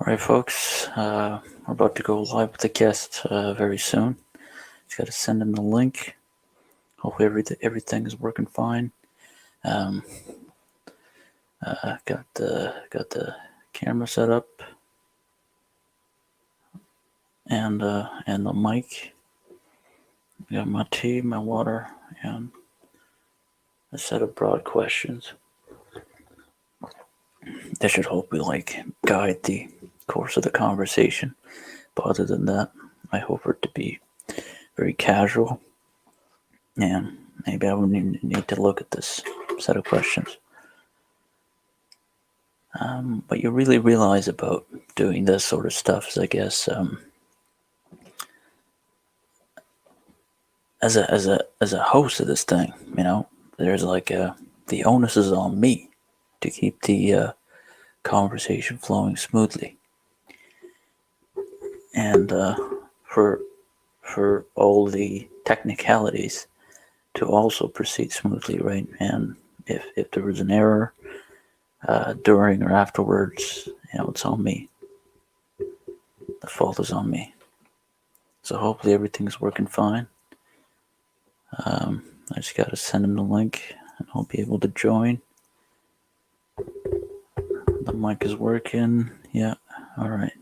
All right, folks, we're about to go live with a guest very soon. Just got to send him the link. Hopefully everything is working fine. Got the camera set up and the mic. Got my tea, my water, and a set of broad questions that should hopefully guide the course of the conversation. But other than that, I hope for it to be very casual, and maybe I would need to look at this set of questions. What you really realize about doing this sort of stuff is, I guess, as a host of this thing, there's the onus is on me to keep the conversation flowing smoothly, and for all the technicalities to also proceed smoothly, right? And if there was an error during or afterwards, it's on me. The fault is on me. So hopefully everything's working fine. I just got to send him the link and I'll be able to join. The mic is working. Yeah, all right.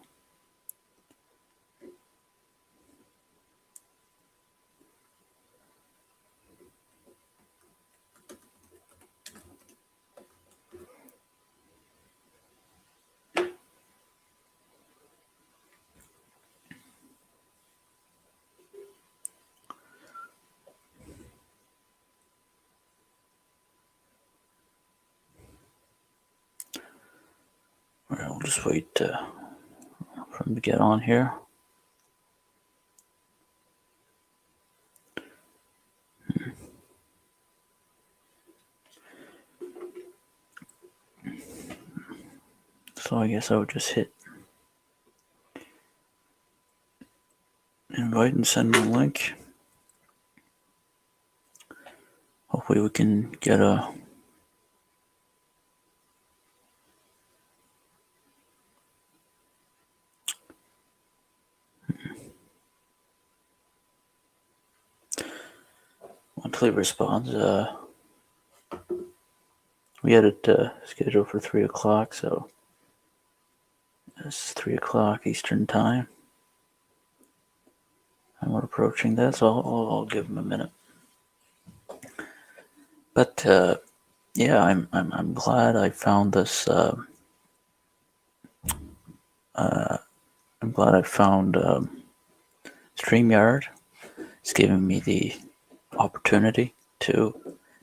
All right, we'll just wait for him to get on here. So I guess I would just hit invite and send him a link. Hopefully we can get a until he responds. We had it scheduled for 3 o'clock, so it's 3 o'clock Eastern time. And we're approaching that, so I'll give him a minute. But yeah, I'm glad I found this. I'm glad I found StreamYard. It's giving me the opportunity to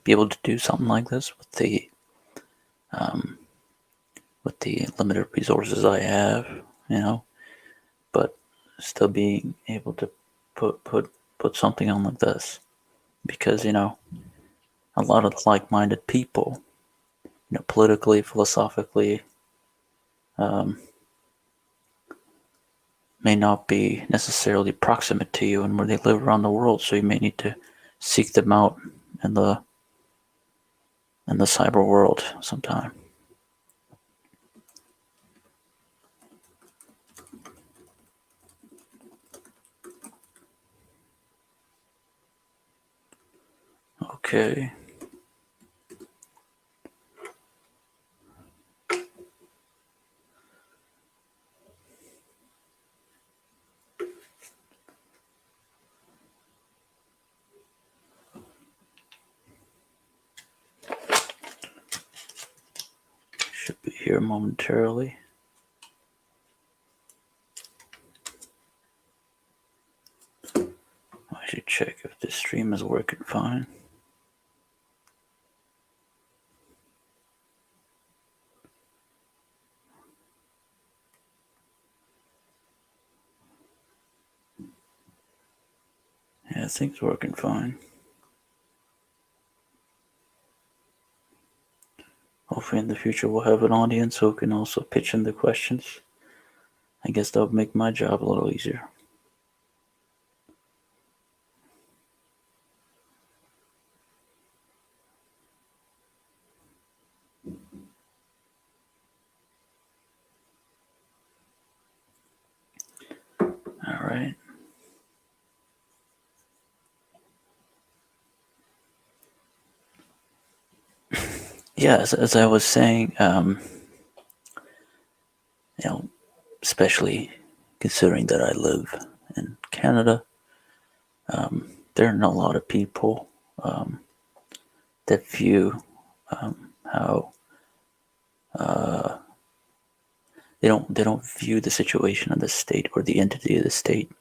be able to do something like this with the limited resources I have, but still being able to put something on like this, because a lot of like-minded people, politically, philosophically, may not be necessarily proximate to you and where they live around the world, so you may need to seek them out in the cyber world sometime. Okay. Should be here momentarily. I should check if this stream is working fine. Yeah, I think it's working fine. Hopefully in the future we'll have an audience who can also pitch in the questions. I guess that would make my job a little easier. right. Yeah, as I was saying, especially considering that I live in Canada, there are a lot of people that view how they don't view the situation of the state or the entity of the state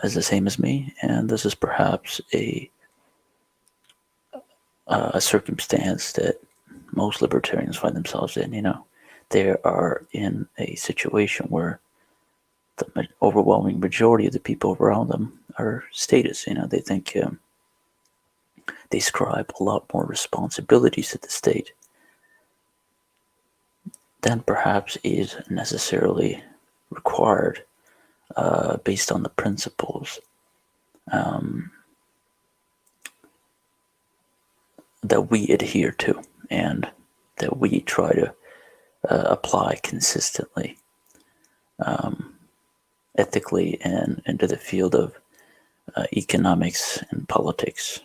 as the same as me, and this is perhaps a circumstance that most libertarians find themselves in. They are in a situation where the overwhelming majority of the people around them are statists. They think they ascribe a lot more responsibilities to the state than perhaps is necessarily required based on the principles that we adhere to and that we try to apply consistently, ethically, and into the field of economics and politics.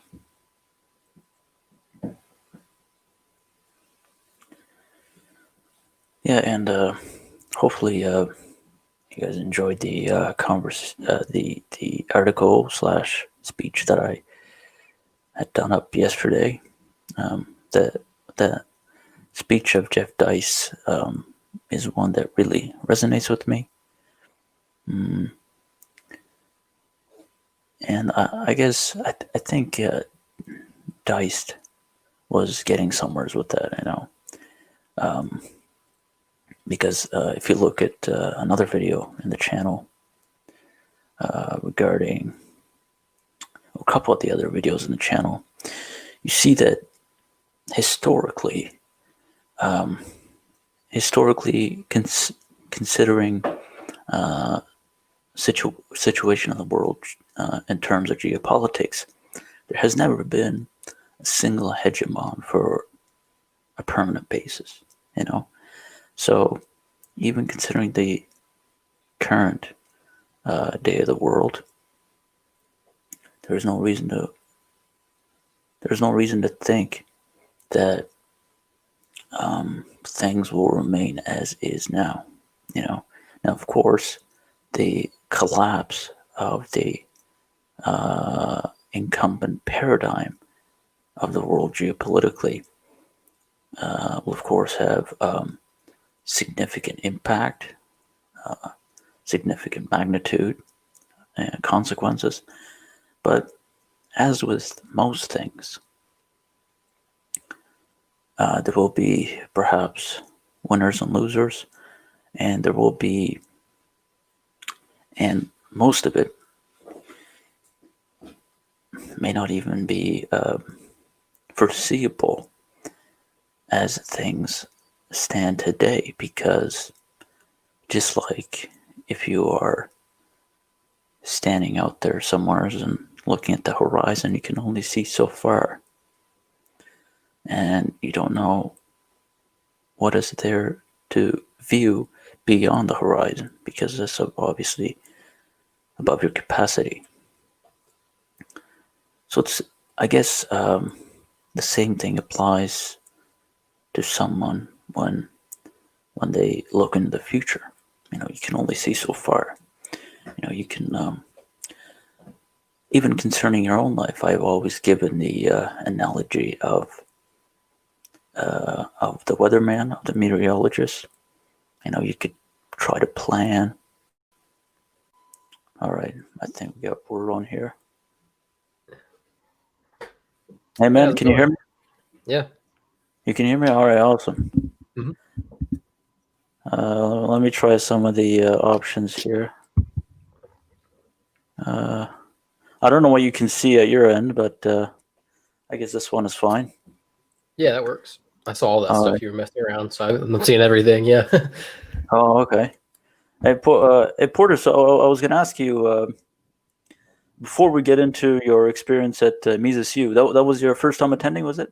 Yeah, and hopefully you guys enjoyed the the article / speech that I had done up yesterday. The speech of Jeff Dice is one that really resonates with me. And I guess I think Dice was getting somewhere with that, because if you look at another video in the channel regarding a couple of the other videos in the channel, you see that historically, considering situation of the world in terms of geopolitics, there has never been a single hegemon for a permanent basis. So even considering the current day of the world, there's no reason to think that things will remain as is now. Now, of course, the collapse of the incumbent paradigm of the world geopolitically will, of course, have significant impact, significant magnitude, and consequences. But as with most things, there will be perhaps winners and losers, and there will be, and most of it may not even be foreseeable as things stand today, because just like if you are standing out there somewhere and looking at the horizon, you can only see so far, and you don't know what is there to view beyond the horizon, because that's obviously above your capacity. So it's, I guess, the same thing applies to someone when they look into the future. You can only see so far. You can, even concerning your own life, I've always given the analogy of the weatherman, of the meteorologist. You could try to plan. All right, I think we got word on here. Hey man, can you hear me? Yeah. You can hear me? All right, awesome. Mm-hmm. Let me try some of the options here. I don't know what you can see at your end, but I guess this one is fine. Yeah, that works. I saw all that stuff you were messing around, so I'm seeing everything. Yeah. Oh, okay. Hey, Porter, so I was going to ask you, before we get into your experience at MisesU, that was your first time attending, was it?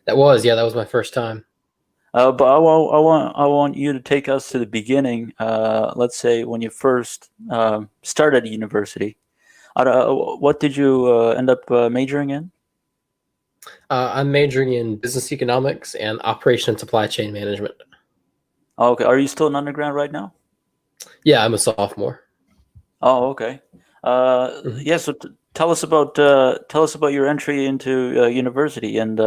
That was my first time. But I want you to take us to the beginning. Let's say when you first started university. What did you end up majoring in? I'm majoring in business economics and operation and supply chain management. Oh, okay. Are you still an undergrad right now? Yeah, I'm a sophomore. Oh, okay. Yeah. So tell us about your entry into university and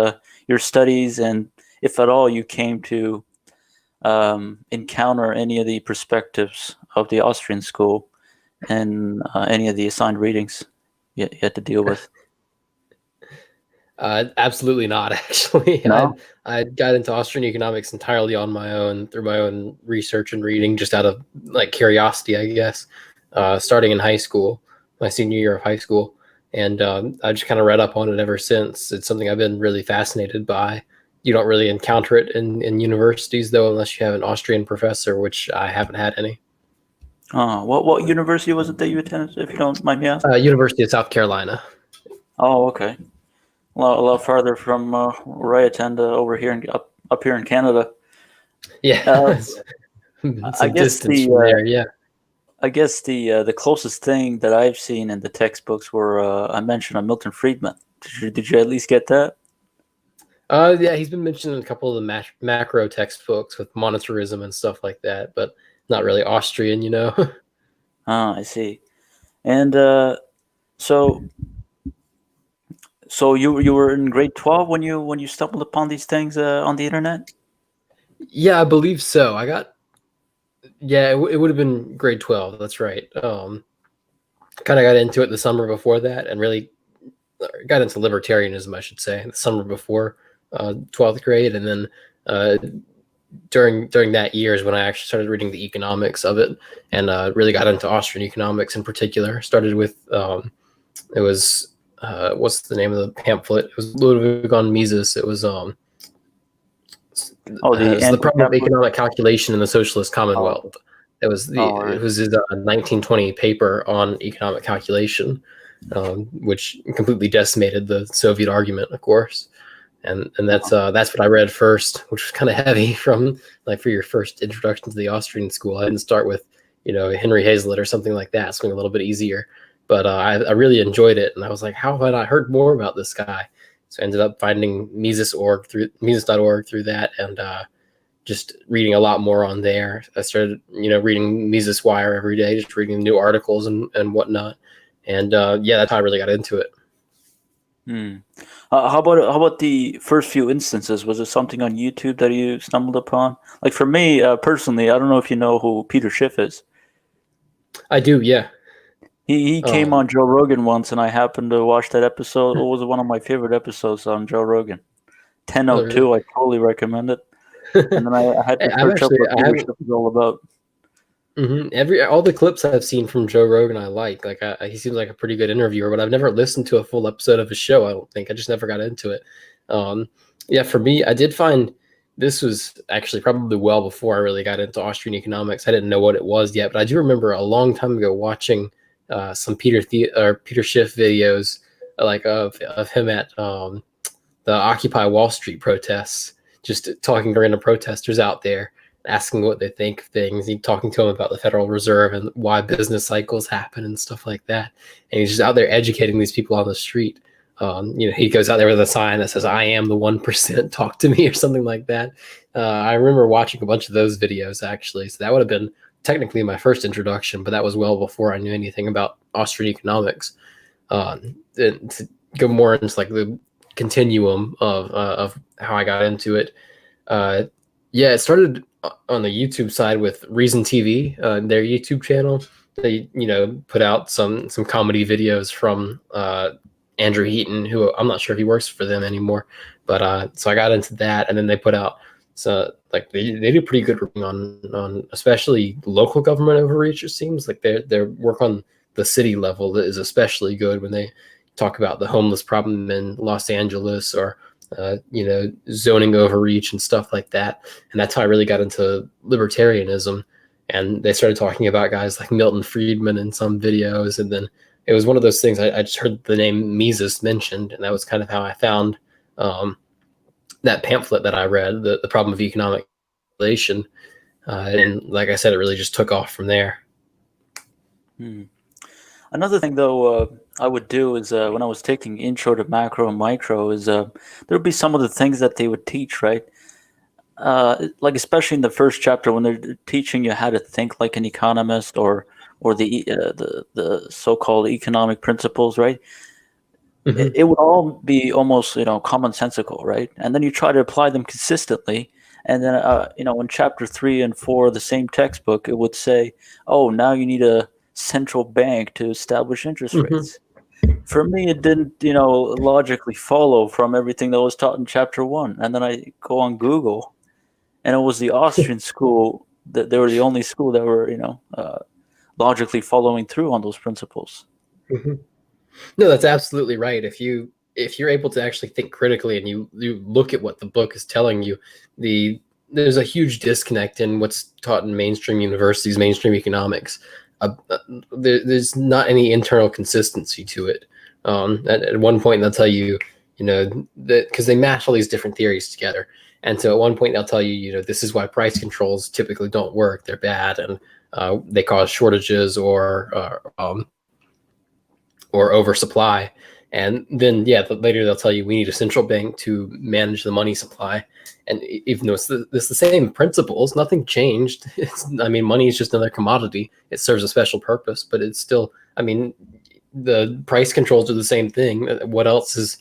your studies, and if at all you came to encounter any of the perspectives of the Austrian school and any of the assigned readings you had to deal with. Absolutely not, actually. No. I got into Austrian economics entirely on my own through my own research and reading, just out of like curiosity, I guess. Starting in high school, my senior year of high school, and I just kind of read up on it ever since. It's something I've been really fascinated by. You don't really encounter it in universities, though, unless you have an Austrian professor, which I haven't had any. What university was it that you attended, if you don't mind me asking? University of South Carolina. Oh, okay. A lot farther from where I attend over here up here in Canada. Yeah, I some guess distance from there. Yeah. I guess the closest thing that I've seen in the textbooks were I mentioned on Milton Friedman. Did you at least get that? Yeah, he's been mentioned in a couple of the macro textbooks with monetarism and stuff like that, but not really Austrian, you know. I see. And so you were in grade 12 when you stumbled upon these things on the internet? Yeah, I believe so. Yeah, it would have been grade 12. That's right. Kind of got into it the summer before that, and really got into libertarianism, I should say, the summer before 12th grade, and then during that year is when I actually started reading the economics of it, and really got into Austrian economics in particular. Started with it was what's the name of the pamphlet? It was Ludwig on Mises. It was The the problem of economic calculation in the socialist commonwealth. It was right. It was his 1920 paper on economic calculation, which completely decimated the Soviet argument, of course. And that's what I read first, which was kind of heavy from like for your first introduction to the Austrian school. I didn't start with Henry Hazlitt or something like that, something a little bit easier. But I really enjoyed it, and I was like, how had I heard more about this guy? So I ended up finding Mises.org through that, and just reading a lot more on there. I started, reading Mises Wire every day, just reading new articles and whatnot. And yeah, that's how I really got into it. How about the first few instances? Was it something on YouTube that you stumbled upon? Like for me personally, I don't know if you know who Peter Schiff is. I do, yeah. He came on Joe Rogan once, and I happened to watch that episode. It was one of my favorite episodes on Joe Rogan. 1002, I totally recommend it. And then I had to search up what Peter Schiff is all about. All the clips I've seen from Joe Rogan I like. He seems like a pretty good interviewer, but I've never listened to a full episode of his show. I don't think. I just never got into it. Yeah, for me, I did find this was actually probably well before I really got into Austrian economics. I didn't know what it was yet, but I do remember a long time ago watching some Peter Schiff videos, like of him at the Occupy Wall Street protests, just talking to random protesters out there, asking what they think of things. He's talking to them about the Federal Reserve and why business cycles happen and stuff like that. And he's just out there educating these people on the street. He goes out there with a sign that says, "I am the 1%, talk to me," or something like that. I remember watching a bunch of those videos, actually. So that would have been technically my first introduction, but that was well before I knew anything about Austrian economics. And to go more into like the continuum of how I got into it. Yeah, it started on the YouTube side with Reason TV, their YouTube channel. They, put out some comedy videos from Andrew Heaton, who I'm not sure if he works for them anymore, but so I got into that, and then they put out like they do pretty good work on especially local government overreach. It seems like their work on the city level is especially good when they talk about the homeless problem in Los Angeles, or zoning overreach and stuff like that. And that's how I really got into libertarianism. And they started talking about guys like Milton Friedman in some videos. And then it was one of those things, I just heard the name Mises mentioned, and that was kind of how I found that pamphlet that I read, the problem of economic relation, and like I said, it really just took off from there. Another thing, though, I would do is when I was taking Intro to Macro and Micro, is there would be some of the things that they would teach, right? Like especially in the first chapter when they're teaching you how to think like an economist, or the so-called economic principles, right? It would all be almost commonsensical, right? And then you try to apply them consistently, and then in chapter 3 and 4 of the same textbook, it would say, "Oh, now you need a central bank to establish interest rates." For me, it didn't logically follow from everything that was taught in chapter 1. And then I go on Google, and it was the Austrian school that they were the only school that were logically following through on those principles. No, that's absolutely right. If you're able to actually think critically and you look at what the book is telling you, there's a huge disconnect in what's taught in mainstream universities, mainstream economics. There's not any internal consistency to it. At one point they'll tell you, that because they match all these different theories together. And so at one point they'll tell you, this is why price controls typically don't work. They're bad, and they cause shortages or oversupply. And then, later they'll tell you we need a central bank to manage the money supply. And even though it's the same principles, nothing changed. Money is just another commodity. It serves a special purpose, but it's still, the price controls are the same thing. What else is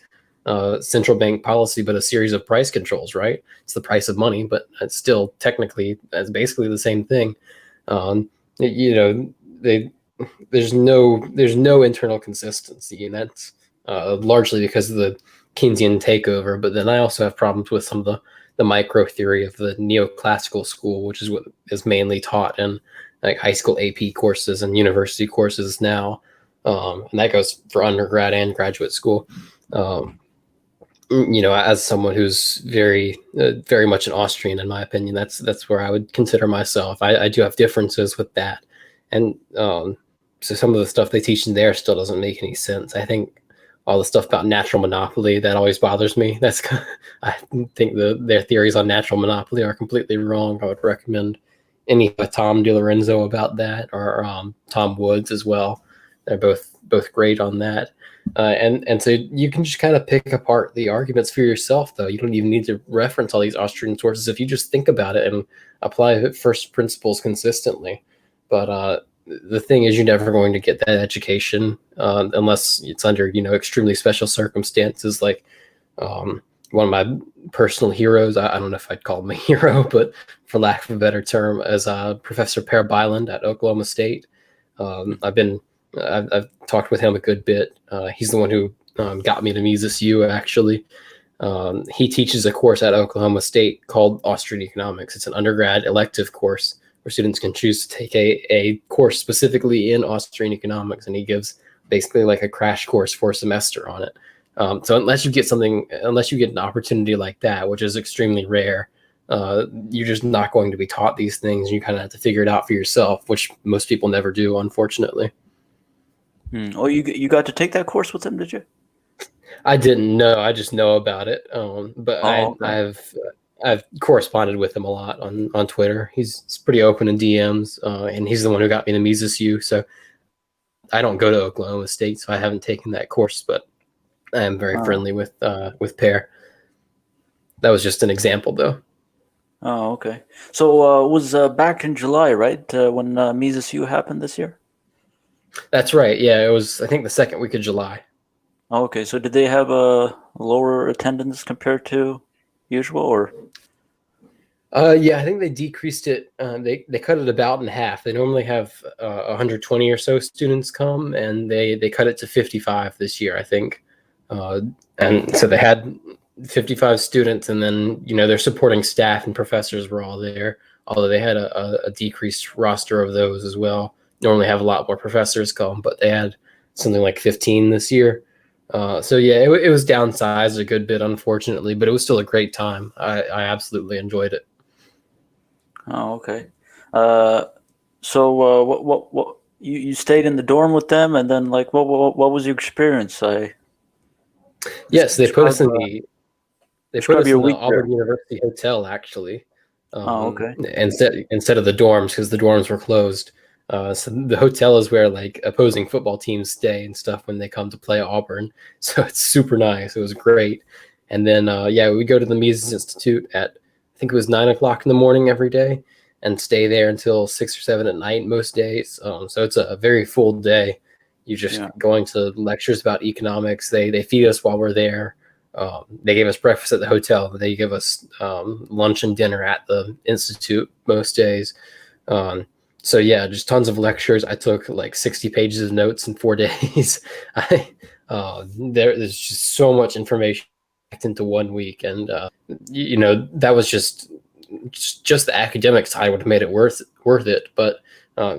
central bank policy but a series of price controls, right? It's the price of money, but it's still technically, that's basically the same thing. There's no internal consistency, and that's largely because of the Keynesian takeover. But then I also have problems with some of the micro theory of the neoclassical school, which is what is mainly taught in like high school AP courses and university courses now, and that goes for undergrad and graduate school. As someone who's very much an Austrian, in my opinion, that's where I would consider myself. I do have differences with that, and so some of the stuff they teach in there still doesn't make any sense. I think all the stuff about natural monopoly, that always bothers me. I think their theories on natural monopoly are completely wrong. I would recommend any Tom DiLorenzo about that, or Tom Woods as well. They're both great on that. And so you can just kind of pick apart the arguments for yourself, though. You don't even need to reference all these Austrian sources if you just think about it and apply first principles consistently. But the thing is, you're never going to get that education unless it's under, extremely special circumstances. Like one of my personal heroes, I don't know if I'd call him a hero, but for lack of a better term, as Professor Per Byland at Oklahoma State. I've talked with him a good bit. He's the one who got me to MisesU, actually. He teaches a course at Oklahoma State called Austrian Economics. It's an undergrad elective course where students can choose to take a course specifically in Austrian economics, and he gives basically like a crash course for a semester on it. So unless you get an opportunity like that, which is extremely rare, you're just not going to be taught these things. You kind of have to figure it out for yourself, which most people never do, unfortunately. Oh, you got to take that course with him, did you? I didn't know. I just know about it. But okay. I've corresponded with him a lot on Twitter. He's pretty open in DMs, and he's the one who got me to MisesU. So I don't go to Oklahoma State, so I haven't taken that course, but I am very friendly with Per. That was just an example, though. Oh, okay. So it was back in July, right, when MisesU happened this year? That's right. Yeah, it was, I think, the second week of July. Oh, okay. So did they have a lower attendance compared to usual, or? Yeah, I think they decreased it. They cut it about in half. They normally have 120 or so students come, and they cut it to 55 this year, I think. And so they had 55 students, and then their supporting staff and professors were all there. Although they had a decreased roster of those as well. Normally have a lot more professors come, but they had something like 15 this year. So yeah, it was downsized a good bit, unfortunately, but it was still a great time. I absolutely enjoyed it. Oh, okay. So what you stayed in the dorm with them, and then what was your experience? Yes, they put us in They put Describe us your in the week there. Auburn University Hotel, actually. Okay. Instead of the dorms, because the dorms were closed. So the hotel is where like opposing football teams stay and stuff when they come to play Auburn. So it's super nice. It was great. And then we go to the Mises Institute at, I think it was 9 o'clock in the morning every day, and stay there until 6 or 7 at night most days. So it's a very full day. You're just going to lectures about economics. They feed us while we're there. They gave us breakfast at the hotel. They give us lunch and dinner at the institute most days. So yeah, just tons of lectures. I took like 60 pages of notes in 4 days. There's just so much information packed into 1 week, and that was just the academic side would have made it worth it. But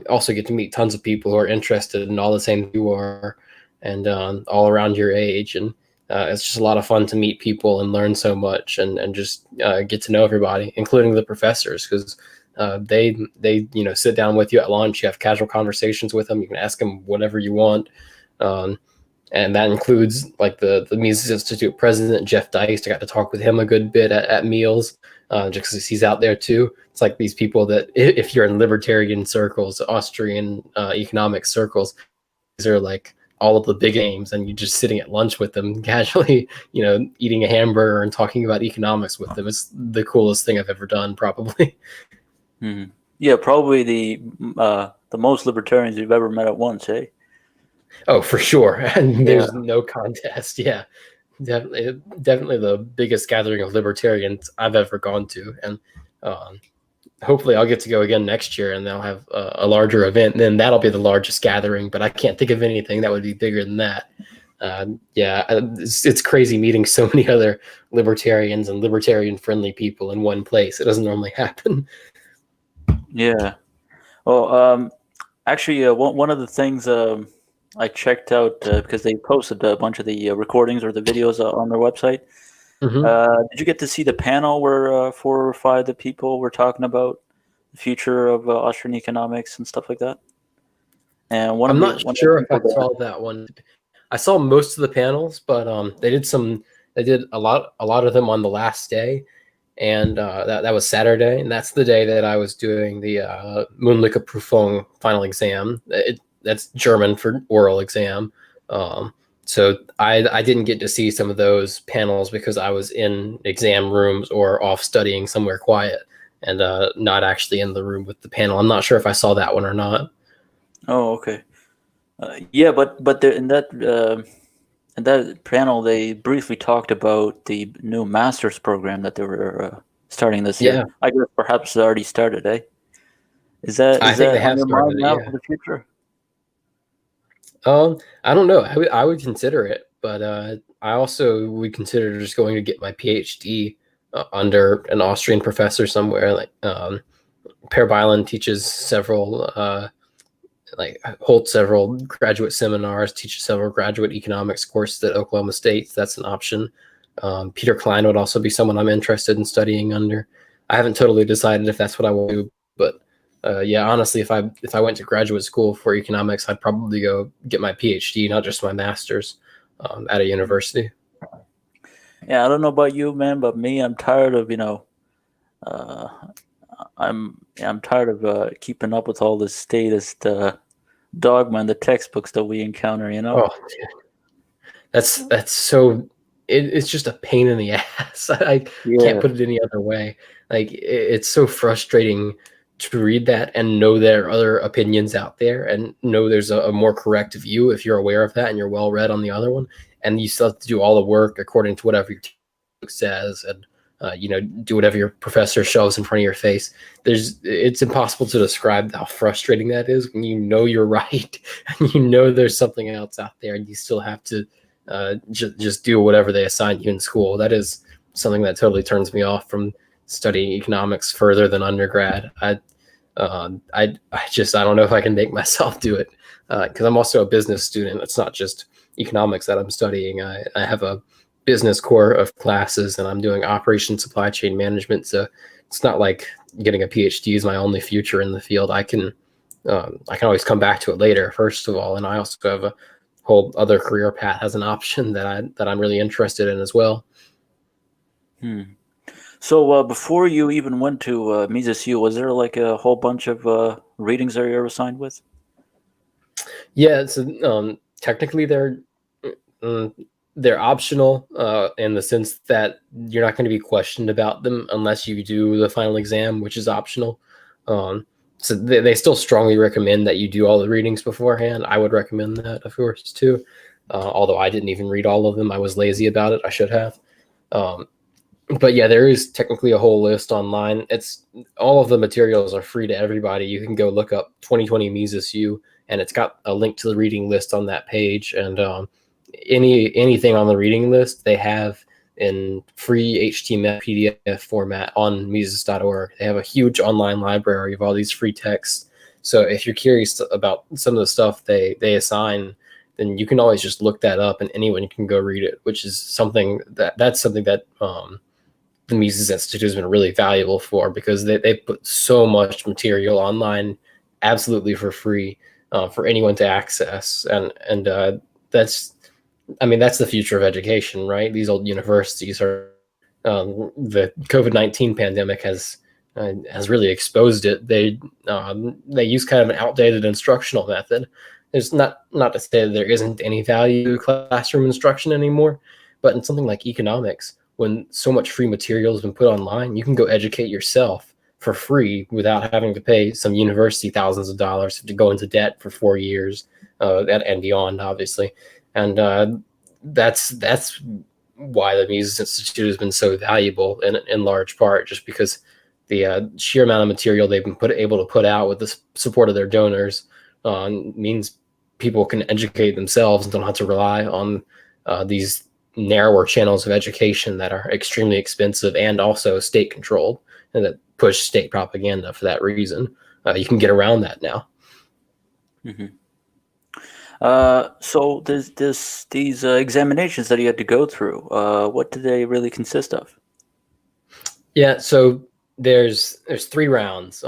also get to meet tons of people who are interested in all the same you are, and all around your age, and it's just a lot of fun to meet people and learn so much, and just get to know everybody, including the professors, because they sit down with you at lunch. You have casual conversations with them. You can ask them whatever you want, and that includes like the Mises Institute president, Jeff Deist. I got to talk with him a good bit at meals, just because he's out there too. It's like these people that, if you're in libertarian circles, Austrian economic circles, these are like all of the big names, and you're just sitting at lunch with them casually, eating a hamburger and talking about economics with them. It's the coolest thing I've ever done, probably. Mm-hmm. Yeah, probably the most libertarians you've ever met at once, eh? Oh, for sure. And there's no contest. Yeah, definitely the biggest gathering of libertarians I've ever gone to. And hopefully I'll get to go again next year, and they'll have a larger event. And then that'll be the largest gathering, but I can't think of anything that would be bigger than that. It's crazy meeting so many other libertarians and libertarian-friendly people in one place. It doesn't normally happen. Yeah. Well, actually, one of the things I checked out, because they posted a bunch of the recordings or the videos on their website. Mm-hmm. Did you get to see the panel where 4 or 5 of the people were talking about the future of Austrian economics and stuff like that? And I'm not sure if I saw that one. I saw most of the panels, but they did a lot of them on the last day. And that was Saturday, and that's the day that I was doing the Mündliche Prüfung final exam. That's German for oral exam. So I didn't get to see some of those panels because I was in exam rooms or off studying somewhere quiet, and not actually in the room with the panel. I'm not sure if I saw that one or not. Oh, okay. But in that panel, they briefly talked about the new master's program that they were starting this year. I guess perhaps it already started, eh? Is that on your mind now for the future? I don't know. I would consider it, but I also would consider just going to get my PhD under an Austrian professor somewhere. Like Per Byland teaches several holds several graduate seminars, teaches several graduate economics courses at Oklahoma State. So that's an option. Peter Klein would also be someone I'm interested in studying under. I haven't totally decided if that's what I will do, but honestly, if I went to graduate school for economics, I'd probably go get my PhD, not just my master's, at a university. Yeah, I don't know about you, man, but me, I'm tired of I'm tired of keeping up with all this statist dogma in the textbooks that we encounter. Oh, that's so. It's just a pain in the ass. I can't put it any other way. Like it's so frustrating to read that and know there are other opinions out there, and know there's a more correct view if you're aware of that and you're well read on the other one, and you still have to do all the work according to whatever your textbook says, and do whatever your professor shoves in front of your face. It's impossible to describe how frustrating that is when you know you're right and there's something else out there, and you still have to just do whatever they assign you in school. That is something that totally turns me off from studying economics further than undergrad. I don't know if I can make myself do it, because I'm also a business student. It's not just economics that I'm studying. I have a business core of classes, and I'm doing operation supply chain management. So it's not like getting a PhD is my only future in the field. I can always come back to it later, first of all. And I also have a whole other career path as an option that I'm really interested in as well. Hmm. So before you even went to MisesU, was there like a whole bunch of readings that you were assigned with? Yeah, so technically mm, they're optional in the sense that you're not going to be questioned about them unless you do the final exam, which is optional. Um, so they still strongly recommend that you do all the readings beforehand. I would recommend that, of course, too. Although I didn't even read all of them, I was lazy about it. I should have. Um, but yeah, there is technically a whole list online. It's all of the materials are free to everybody. You can go look up 2020 MisesU, and it's got a link to the reading list on that page. And anything on the reading list they have in free HTML PDF format on Mises.org. They have a huge online library of all these free texts. So if you're curious about some of the stuff they assign, then you can always just look that up, and anyone can go read it. Which is something that's something that the Mises Institute has been really valuable for, because they put so much material online absolutely for free for anyone to access. And that's, I mean, that's the future of education, right? These old universities are, the COVID-19 pandemic has really exposed it. They use kind of an outdated instructional method. It's not to say that there isn't any value to classroom instruction anymore, but in something like economics, when so much free material has been put online, you can go educate yourself for free without having to pay some university thousands of dollars to go into debt for 4 years and beyond, obviously. And that's why the Mises Institute has been so valuable in large part, just because the sheer amount of material they've been able to put out with the support of their donors means people can educate themselves and don't have to rely on these narrower channels of education that are extremely expensive and also state controlled, and that push state propaganda for that reason. You can get around that now. Mm-hmm. So these examinations that you had to go through, what do they really consist of? Yeah, so there's 3 rounds.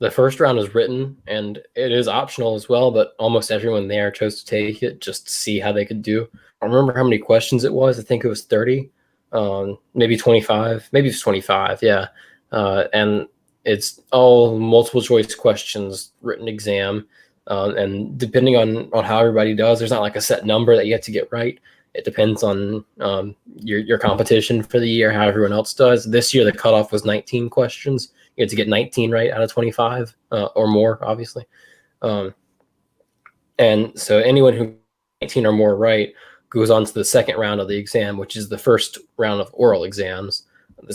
The first round is written, and it is optional as well, but almost everyone there chose to take it just to see how they could do. I don't remember how many questions it was. I think it was 30, maybe 25, maybe it's 25, yeah. And it's all multiple choice questions, written exam. And depending on how everybody does, there's not like a set number that you have to get right. It depends on your competition for the year, how everyone else does. This year, the cutoff was 19 questions. You had to get 19 right out of 25 or more, obviously. And so anyone who 19 or more right goes on to the second round of the exam, which is the first round of oral exams.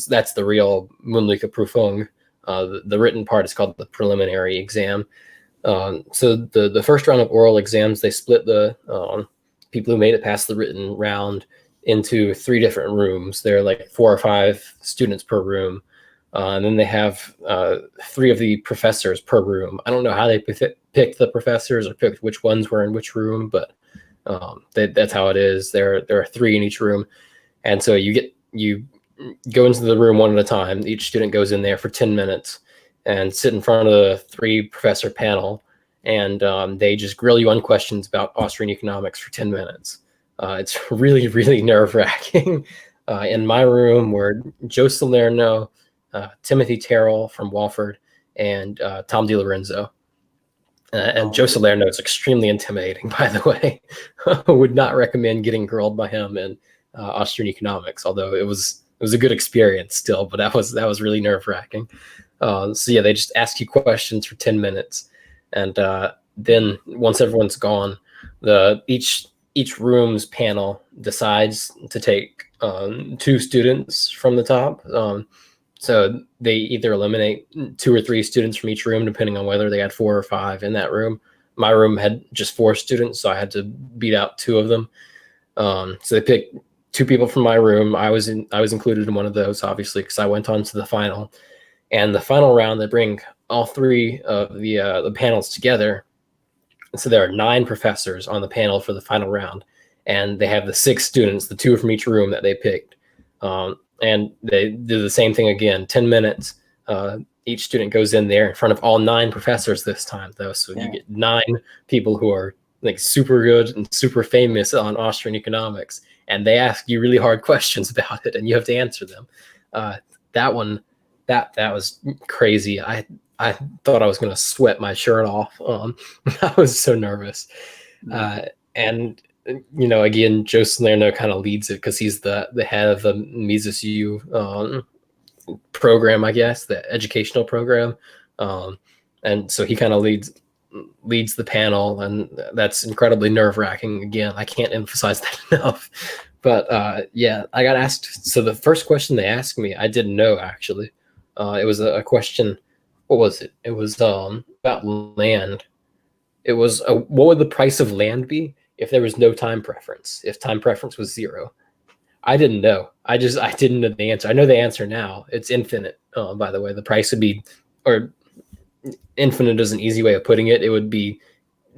That's the real Mündliche Prüfung. The written part is called the preliminary exam. So the first round of oral exams, they split the people who made it past the written round into 3 different rooms. There are like 4 or 5 students per room. And then they have 3 of the professors per room. I don't know how they picked the professors or picked which ones were in which room, but that's how it is. There are 3 in each room. And so you go into the room one at a time. Each student goes in there for 10 minutes and sit in front of the 3 professor panel, and they just grill you on questions about Austrian economics for 10 minutes. It's really, really nerve-wracking. In my room were Joe Salerno, Timothy Terrell from Walford, and Tom DiLorenzo. And Joe Salerno is extremely intimidating, by the way. I would not recommend getting grilled by him in Austrian economics, although it was a good experience still, but that was really nerve-wracking. So yeah, they just ask you questions for 10 minutes. And then once everyone's gone, each room's panel decides to take 2 students from the top. So they either eliminate 2 or 3 students from each room, depending on whether they had 4 or 5 in that room. My room had just 4 students, so I had to beat out 2 of them. So they picked 2 people from my room. I was included in one of those, obviously, because I went on to the final. And the final round, they bring all 3 of the panels together. So there are 9 professors on the panel for the final round, and they have the 6 students, the 2 from each room that they picked. And they do the same thing again, 10 minutes. Each student goes in there in front of all 9 professors this time, though. So you get 9 people who are like super good and super famous on Austrian economics, and they ask you really hard questions about it, and you have to answer them. That one, that was crazy. I thought I was going to sweat my shirt off. I was so nervous. And again, Joe Salerno kind of leads it because he's the head of the MisesU program, I guess, the educational program. And so he kind of leads the panel, and that's incredibly nerve-wracking. Again, I can't emphasize that enough. But yeah, I got asked. So the first question they asked me, I didn't know actually. It was a question. What was it? It was about land. It was what would the price of land be if there was no time preference? If time preference was 0. I didn't know. I didn't know the answer. I know the answer now. It's infinite. By the way, the price would be, or infinite is an easy way of putting it. It would be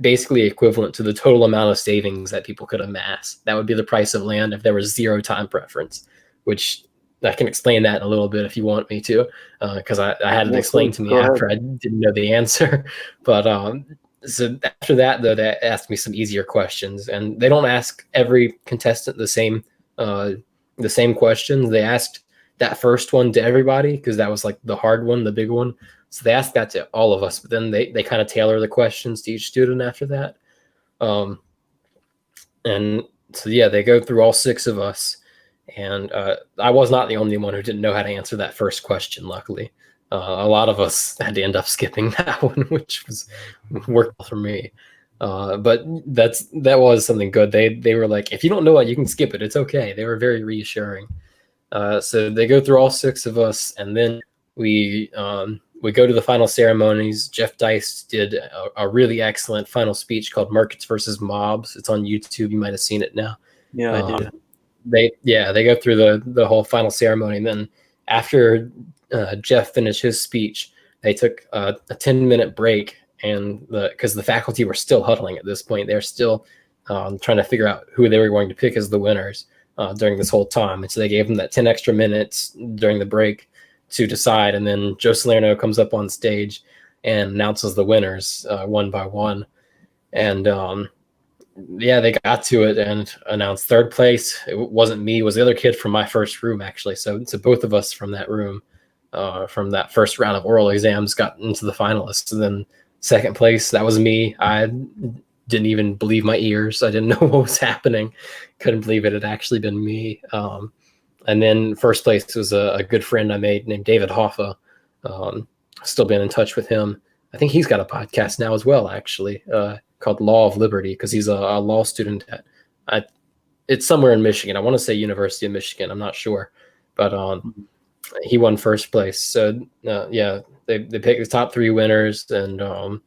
basically equivalent to the total amount of savings that people could amass. That would be the price of land if there was 0 time preference, which I can explain that in a little bit if you want me to, because I had it explained to me after I didn't know the answer. But so after that, though, they asked me some easier questions, and they don't ask every contestant the same questions. They asked that first one to everybody because that was like the hard one, the big one. So they asked that to all of us, but then they kind of tailor the questions to each student after that. And so, yeah, they go through all 6 of us. And I was not the only one who didn't know how to answer that first question, luckily. A lot of us had to end up skipping that one, which worked well for me. But that was something good. They were like, if you don't know it, you can skip it. It's okay. They were very reassuring. So they go through all 6 of us, and then we go to the final ceremonies. Jeff Dice did a really excellent final speech called Markets versus Mobs. It's on YouTube. You might have seen it now. Yeah, I did. They go through the whole final ceremony, and then after Jeff finished his speech, they took a 10-minute break, and because the faculty were still huddling at this point, they're still trying to figure out who they were going to pick as the winners during this whole time. And so they gave them that 10 extra minutes during the break to decide, and then Joe Salerno comes up on stage and announces the winners one by one. And yeah, they got to it and announced third place. It wasn't me; it was the other kid from my first room, actually. So both of us from that room, from that first round of oral exams, got into the finalists. And then second place, that was me. I didn't even believe my ears. I didn't know what was happening. Couldn't believe it had actually been me. And then first place was a good friend I made named David Hoffa. Still been in touch with him. I think he's got a podcast now as well, actually, called Law of Liberty, because he's a law student at it's somewhere in Michigan. I want to say University of Michigan. I'm not sure, but he won first place. So yeah, they picked the top 3 winners, and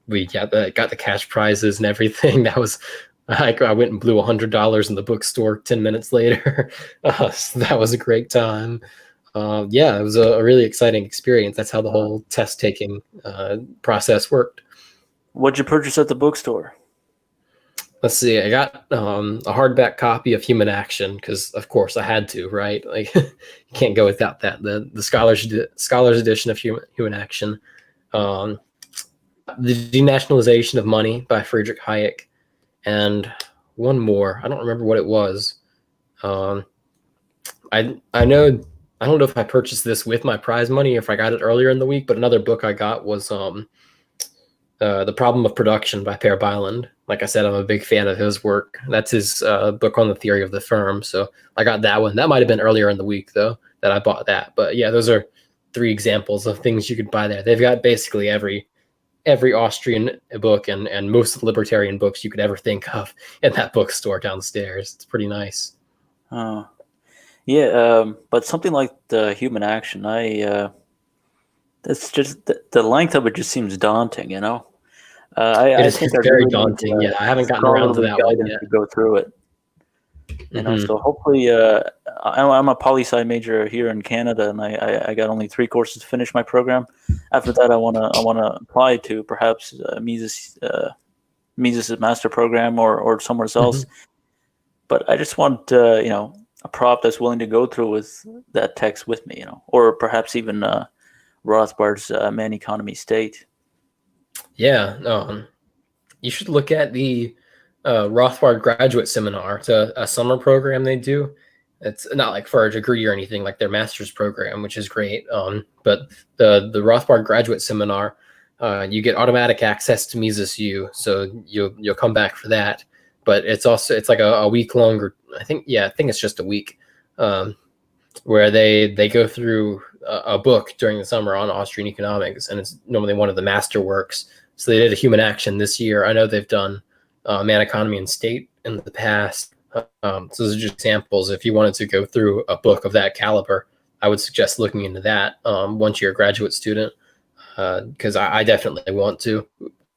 we got the cash prizes and everything. That was I went and blew $100 in the bookstore 10 minutes later. So that was a great time. Yeah, it was a really exciting experience. That's how the whole test taking process worked. What'd you purchase at the bookstore? Let's see. I got a hardback copy of Human Action because, of course, I had to. Right? Like you can't go without that. The scholars edition of Human Action, the Denationalization of Money by Friedrich Hayek, and one more. I don't remember what it was. I know. I don't know if I purchased this with my prize money or if I got it earlier in the week, but another book I got was The Problem of Production by Per Bylund. Like I said, I'm a big fan of his work. That's his book on the theory of the firm. So I got that one. That might have been earlier in the week, though, that I bought that. But yeah, those are 3 examples of things you could buy there. They've got basically every Austrian book and most of the libertarian books you could ever think of in that bookstore downstairs. It's pretty nice. Oh. Yeah, but something like the Human Action, that's just the length of it just seems daunting, you know. I think it's very daunting. Yeah, I haven't gotten around to that one yet. To go through it, you know. So hopefully, I'm a poli-sci major here in Canada, and I got only 3 courses to finish my program. After that, I wanna apply to perhaps Mises' master program or somewhere else. But I just want a prop that's willing to go through with that text with me, you know, or perhaps even Rothbard's Man Economy State. Yeah, you should look at the Rothbard graduate seminar. It's a summer program they do. It's not like for a degree or anything, like their master's program, which is great. But the Rothbard graduate seminar, you get automatic access to MisesU, so you'll come back for that. But it's like a week longer. I think it's just a week, where they go through a book during the summer on Austrian economics, and it's normally one of the master works. So they did a human action this year. I know they've done Man, Economy, and State in the past. So those are just examples. If you wanted to go through a book of that caliber, I would suggest looking into that once you're a graduate student, because I definitely want to.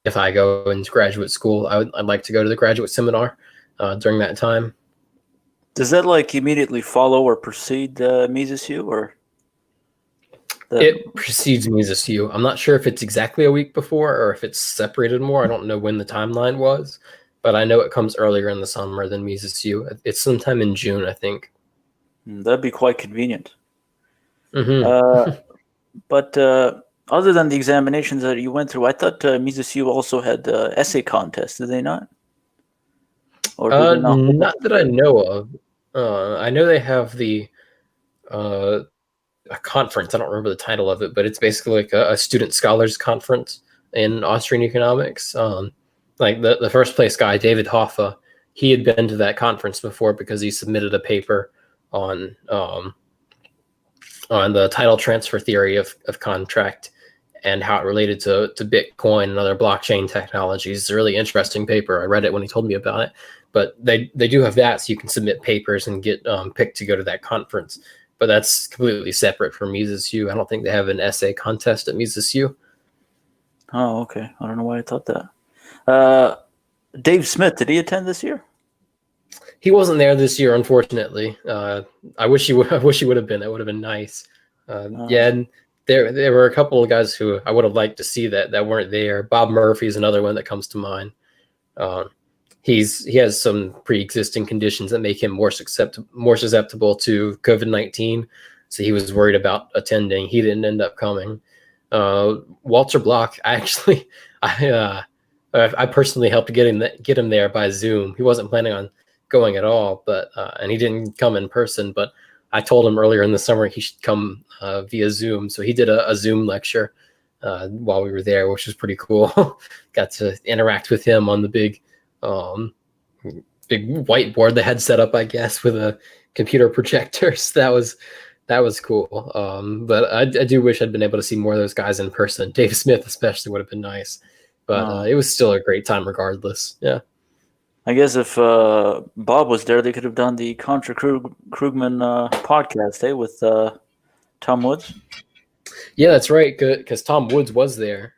If I go into graduate school, I'd like to go to the graduate seminar during that time. Does that like immediately follow or precede MisesU, or? It precedes MisesU. I'm not sure if it's exactly a week before or if it's separated more. I don't know when the timeline was, but I know it comes earlier in the summer than MisesU. It's sometime in June, I think. That'd be quite convenient. Mm-hmm. But other than the examinations that you went through, I thought MisesU also had essay contests. Did they not? Or did they not? Not that I know of. I know they have a conference. I don't remember the title of it, but it's basically like a student scholars conference in Austrian economics. Like the first place guy, David Hoffa, he had been to that conference before because he submitted a paper on the title transfer theory of contract and how it related to Bitcoin and other blockchain technologies. It's a really interesting paper. I read it when he told me about it. But they do have that, so you can submit papers and get picked to go to that conference. But that's completely separate from MisesU. I don't think they have an essay contest at MisesU. Oh, okay. I don't know why I thought that. Dave Smith, did he attend this year? He wasn't there this year, unfortunately. I wish he would have been. That would have been nice. Yeah, and there were a couple of guys who I would have liked to see that weren't there. Bob Murphy is another one that comes to mind. He has some pre-existing conditions that make him more susceptible to COVID-19. So he was worried about attending. He didn't end up coming. Walter Block, I personally helped get him there by Zoom. He wasn't planning on going at all, but and he didn't come in person. But I told him earlier in the summer he should come via Zoom. So he did a Zoom lecture while we were there, which was pretty cool. Got to interact with him on the big whiteboard they had set up, I guess, with a computer projector. So that was cool. But I do wish I'd been able to see more of those guys in person. Dave Smith especially would have been nice, but it was still a great time regardless. Yeah. I guess if Bob was there, they could have done the Contra Krugman podcast, with Tom Woods. Yeah, that's right. Good, because Tom Woods was there.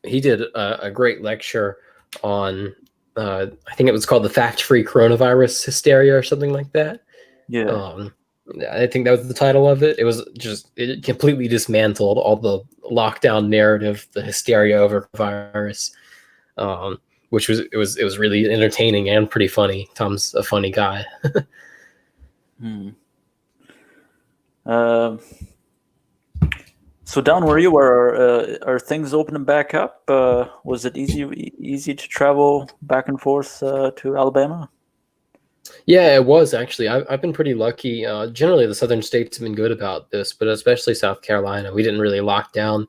He did a great lecture on I think it was called the fact-free coronavirus hysteria or something like that. Yeah. I think that was the title of it. It completely dismantled all the lockdown narrative, the hysteria over virus, which was really entertaining and pretty funny. Tom's a funny guy. So down where you are things opening back up? Was it easy to travel back and forth to Alabama? Yeah, it was actually. I've been pretty lucky. Generally, the southern states have been good about this, but especially South Carolina. We didn't really lock down.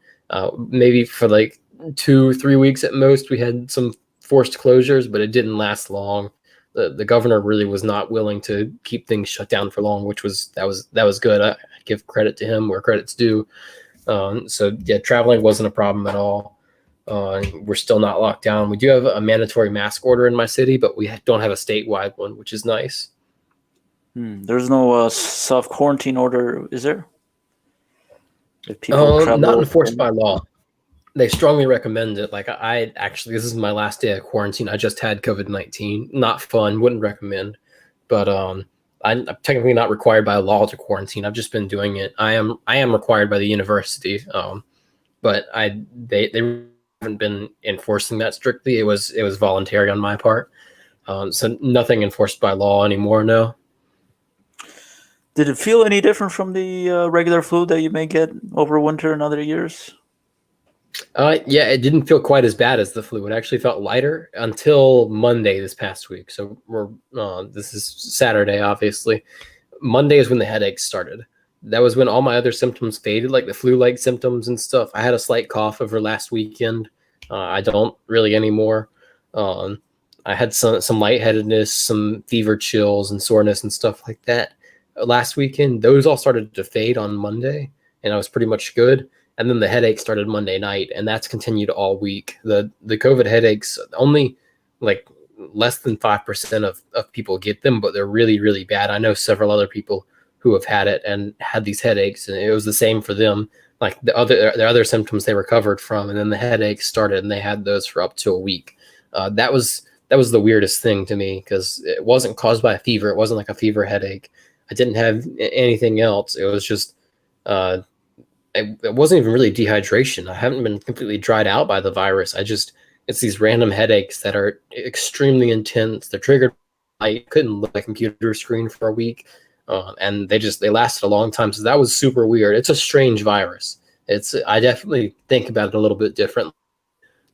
Maybe for like 2-3 weeks at most. We had some forced closures, but it didn't last long. The governor really was not willing to keep things shut down for long, that was good. I give credit to him where credit's due. So yeah, traveling wasn't a problem at all. We're still not locked down. We do have a mandatory mask order in my city, but we don't have a statewide one, which is nice. There's no self-quarantine order, is there? If people travel, not enforced by law. They strongly recommend it. Like this is my last day of quarantine. I just had COVID-19. Not fun. Wouldn't recommend. But I'm technically not required by law to quarantine. I've just been doing it. I am required by the university. But they haven't been enforcing that strictly. It was voluntary on my part. So nothing enforced by law anymore. No. Did it feel any different from the regular flu that you may get over winter in other years? Yeah, it didn't feel quite as bad as the flu. It actually felt lighter until Monday this past week. So this is Saturday, obviously. Monday is when the headaches started. That was when all my other symptoms faded, like the flu-like symptoms and stuff. I had a slight cough over last weekend. I don't really anymore. Um, I had some lightheadedness, some fever, chills, and soreness and stuff like that last weekend. Those all started to fade on Monday, and I was pretty much good. And then the headache started Monday night, and that's continued all week. The COVID headaches, only like less than 5% of people get them, but they're really, really bad. I know several other people who have had it and had these headaches, and it was the same for them. Like their other symptoms they recovered from, and then the headaches started, and they had those for up to a week. That was the weirdest thing to me, because it wasn't caused by a fever. It wasn't like a fever headache. I didn't have anything else. It was just it wasn't even really dehydration. I haven't been completely dried out by the virus. It's these random headaches that are extremely intense. They're triggered. I couldn't look at a computer screen for a week, and they lasted a long time. So that was super weird. It's a strange virus. I definitely think about it a little bit different.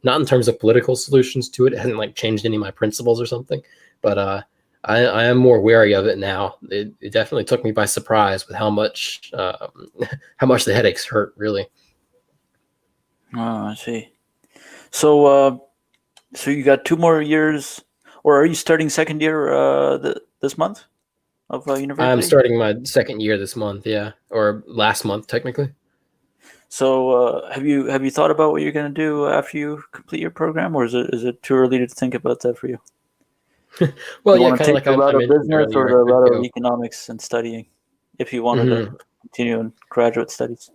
Not in terms of political solutions to it. It hasn't like changed any of my principles or something, but I am more wary of it now. It definitely took me by surprise with how much the headaches hurt, really. Oh, I see. So, so you got 2 more years, or are you starting second year this month of university? I'm starting my second year this month, yeah, or last month technically. So, have you thought about what you're going to do after you complete your program, or is it too early to think about that for you? Well, you yeah, want to kind of take like the route I of business earlier, or the route of economics and studying, if you wanted to continue in graduate studies?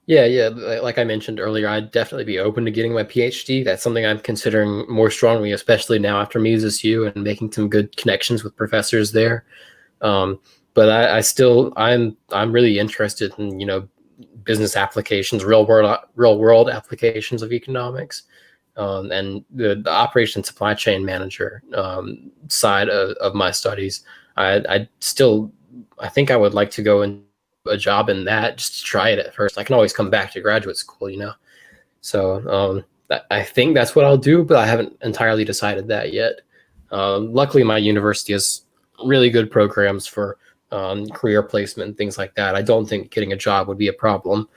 Yeah. Like I mentioned earlier, I'd definitely be open to getting my PhD. That's something I'm considering more strongly, especially now after MisesU and making some good connections with professors there. But I'm really interested in business applications, real world applications of economics, and the operation supply chain manager side of my studies. I think I would like to go in a job in that, just to try it at first. I can always come back to graduate school. So I think that's what I'll do, but I haven't entirely decided that yet. Luckily, my university has really good programs for career placement and things like that. I don't think getting a job would be a problem.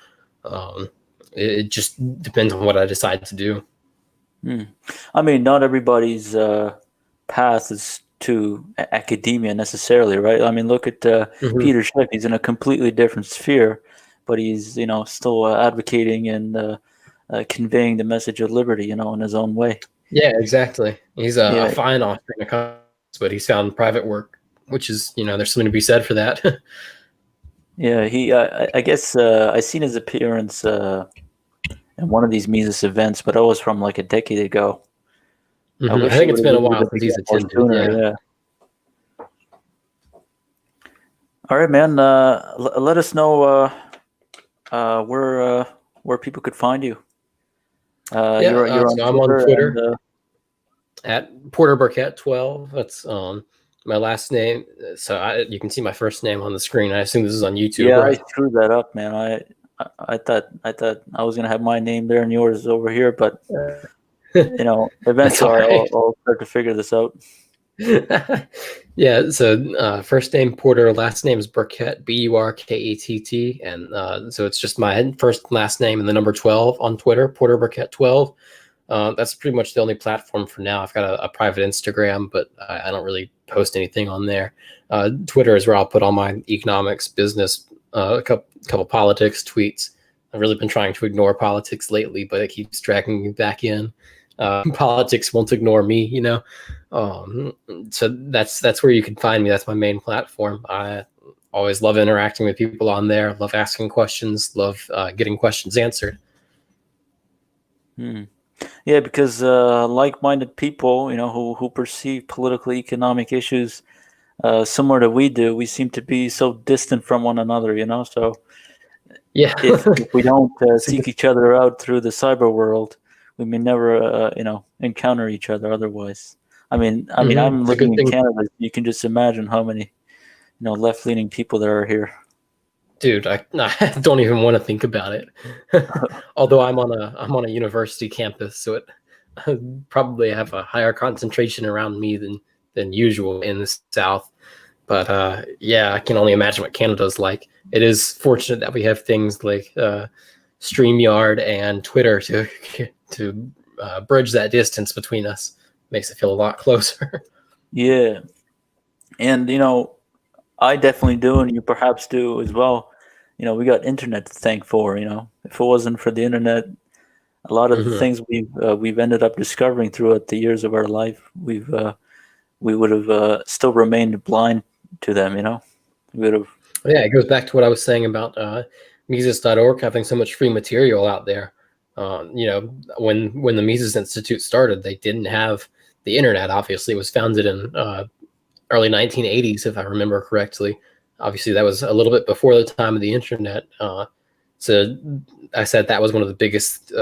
It just depends on what I decide to do. I mean, not everybody's path is to academia necessarily, right? I mean, look at Peter Schiff. He's in a completely different sphere, but he's still advocating and conveying the message of liberty, in his own way. Yeah, exactly. He's a fine author in economics, but he's found private work, which is there's something to be said for that. Yeah, he. I guess I seen his appearance in one of these Mises events, but it was from like a decade ago. I think it's been a while since he's attended. Yeah. All right, man. Let us know where people could find you. You're on I'm on Twitter at Porter Burkett 12. That's my last name. So you can see my first name on the screen. I assume this is on YouTube. Yeah, right? I screwed that up, man. I thought I was gonna have my name there and yours over here, but eventually I'll start to figure this out. Yeah. So first name Porter, last name is Burkett, Burkett, and so it's just my first last name and the number 12 on Twitter, Porter Burkett 12. That's pretty much the only platform for now. I've got a private Instagram, but I don't really post anything on there. Twitter is where I'll put all my economics, business, a couple politics tweets. I've really been trying to ignore politics lately, but it keeps dragging me back in. Politics won't ignore me, so that's where you can find me. That's my main platform. I always love interacting with people on there. Love asking questions. Love getting questions answered. Yeah, because like-minded people, who perceive political economic issues similar to we do, we seem to be so distant from one another, So yeah, if we don't seek each other out through the cyber world, we may never, encounter each other otherwise. I mean, I'm living in Canada. You can just imagine how many, left-leaning people there are here. Dude, I don't even want to think about it. Although I'm on a university campus, so it probably have a higher concentration around me than usual in the South. But yeah, I can only imagine what Canada's like. It is fortunate that we have things like StreamYard and Twitter to bridge that distance between us. Makes it feel a lot closer. Yeah. And, I definitely do, and you perhaps do as well. We got internet to thank for, If it wasn't for the internet, a lot of the things we've ended up discovering throughout the years of our life, we would have still remained blind to them, We would have. Yeah, it goes back to what I was saying about Mises.org having so much free material out there. When the Mises Institute started, they didn't have the internet. Obviously, it was founded in early 1980s, if I remember correctly. Obviously, that was a little bit before the time of the internet. So I said that was one of the biggest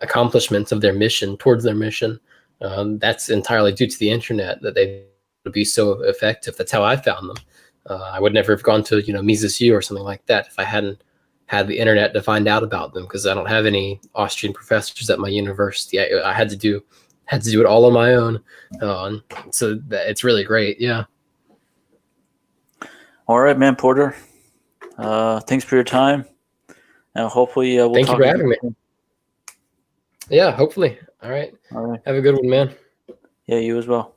accomplishments of their mission, towards their mission. That's entirely due to the internet, that they would be so effective. That's how I found them. I would never have gone to, MisesU or something like that if I hadn't had the internet to find out about them, because I don't have any Austrian professors at my university. I had to do it all on my own. So it's really great. Yeah. All right, man, Porter. Thanks for your time. Hopefully we'll Thank you talk for having me. again. Yeah, hopefully. All right. All right. Have a good one, man. Yeah, you as well.